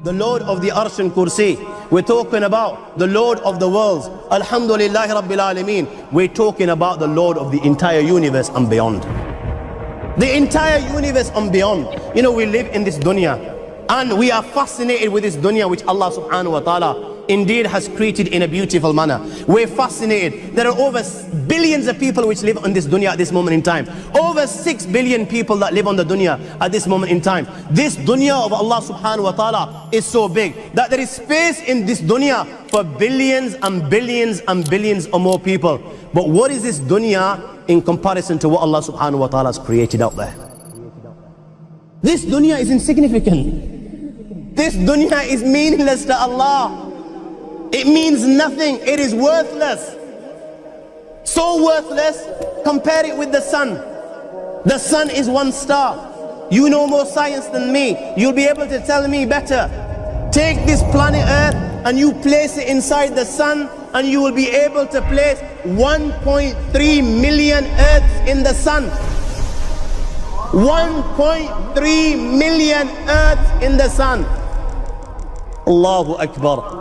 the Lord of the Arsh and Kursi. We're talking about the Lord of the worlds. Alhamdulillah Rabbil Alameen. We're talking about the Lord of the entire universe and beyond. The entire universe and beyond. You know, we live in this dunya and we are fascinated with this dunya which Allah subhanahu wa ta'ala indeed has created in a beautiful manner. We're fascinated. There are over billions of people which live on this dunya at this moment in time. Over 6 billion people that live on the dunya at this moment in time. This dunya of Allah subhanahu wa ta'ala is so big that there is space in this dunya for billions and billions and billions or more people. But what is this dunya in comparison to what Allah subhanahu wa ta'ala has created out there? This dunya is insignificant. This dunya is meaningless to Allah. It means nothing. It is worthless. So worthless, compare it with the sun. The sun is one star. You know more science than me. You'll be able to tell me better. Take this planet Earth and you place it inside the sun and you will be able to place 1.3 million Earths in the sun. 1.3 million Earths in the sun. Allahu Akbar.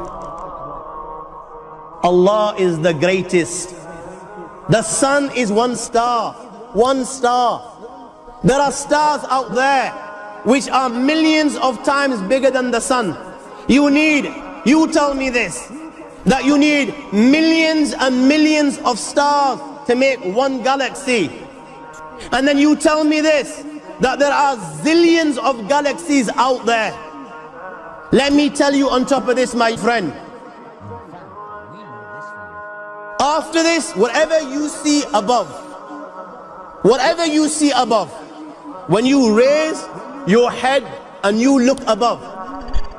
Allah is the greatest. The sun is one star. One star. There are stars out there which are millions of times bigger than the sun. You tell me this, that you need millions and millions of stars to make one galaxy. And then you tell me this, that there are zillions of galaxies out there. Let me tell you on top of this, my friend, after this, whatever you see above, when you raise your head and you look above,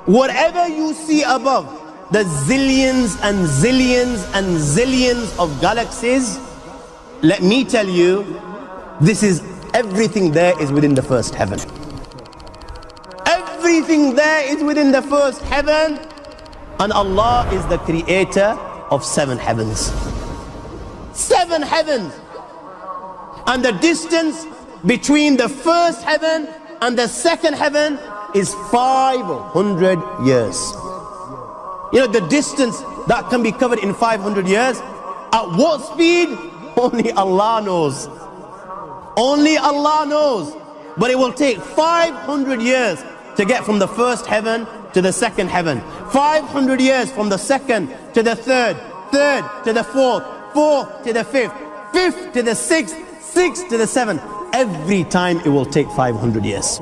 whatever you see above, the zillions and zillions and zillions of galaxies, let me tell you, this is everything there is within the first heaven. Everything there is within the first heaven, and Allah is the creator of 7 heavens. 7 heavens. And the distance between the first heaven and the second heaven is 500 years. You know, the distance that can be covered in 500 years, at what speed? Only Allah knows. Only Allah knows. But it will take 500 years to get from the first heaven to the second heaven. 500 years from the second to the third, third to the fourth, fourth to the fifth, fifth to the sixth, sixth to the seventh. Every time it will take 500 years.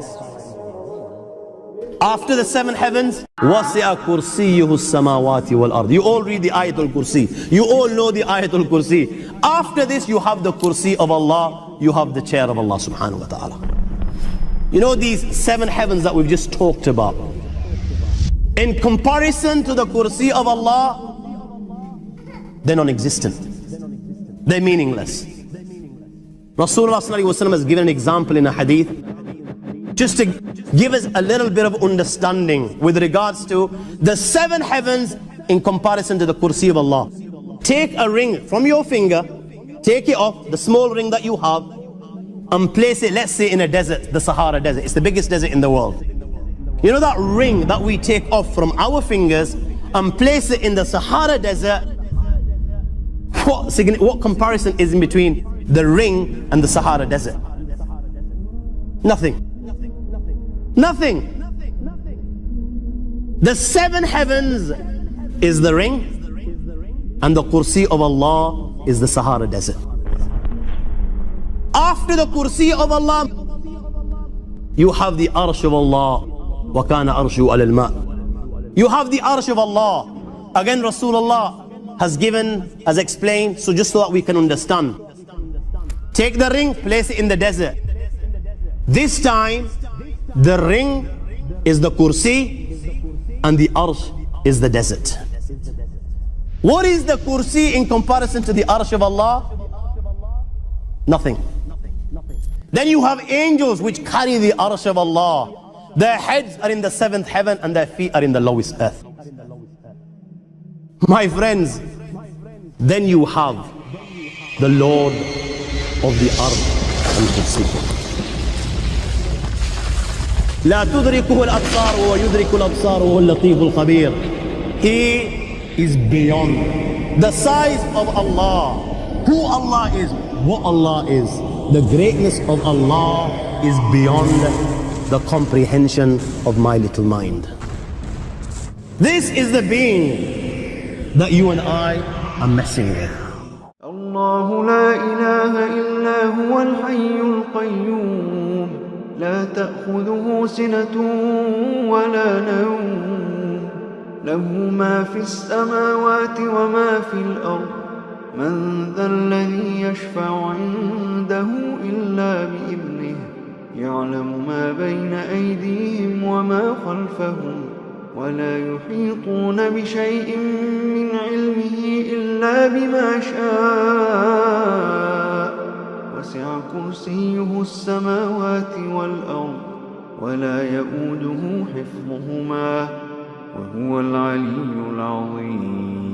After the 7 heavens, وَسِعَ كُرْسِيُّهُ السَّمَاوَاتِ وَالْأَرْضِ. You all read the Ayatul Kursi. You all know the Ayatul Kursi. After this, you have the Kursi of Allah. You have the chair of Allah subhanahu wa ta'ala. You know these 7 heavens that we've just talked about, in comparison to the Kursi of Allah, they're non-existent. They're meaningless. Rasulullah sallallahu alaihi wasallam has given an example in a hadith just to give us a little bit of understanding with regards to the 7 heavens in comparison to the Kursi of Allah. Take a ring from your finger, take it off, the small ring that you have, and place it, let's say, in a desert, the Sahara Desert. It's the biggest desert in the world. You know that ring that we take off from our fingers and place it in the Sahara Desert? What comparison is in between the ring and the Sahara Desert? Nothing. Nothing. The 7 heavens is the ring, and the Kursi of Allah is the Sahara Desert. After the Kursi of Allah, you have the Arsh of Allah. وَكَانَ أَرْشُهُ عَلَى الْمَاءِ. You have the Arsh of Allah. Again, Rasulullah has explained, so just so that we can understand. Take the ring, place it in the desert. This time, the ring is the Kursi and the Arsh is the desert. What is the Kursi in comparison to the Arsh of Allah? Nothing. Then you have angels which carry the Arsh of Allah. Their heads are in the 7th heaven and their feet are in the lowest earth. My friends, then you have the Lord of the Arsh and Kursi. لا تدركه الأبصار وهو يدرك الأبصار وهو اللطيف الخبير. He is beyond the size of Allah, who Allah is, what Allah is. The greatness of Allah is beyond the comprehension of my little mind. This is the being that you and I are messing with. الله لا إله إلا هو الحي القيوم لا تأخذه سنة ولا نوم له ما في السماوات وما في الأرض من ذا الذي يشفع عنده إلا بإذنه يعلم ما بين أيديهم وما خلفهم ولا يحيطون بشيء من علمه إلا بما شاء وسع كرسيه السماوات والأرض ولا يؤوده حفظهما وهو العلي العظيم.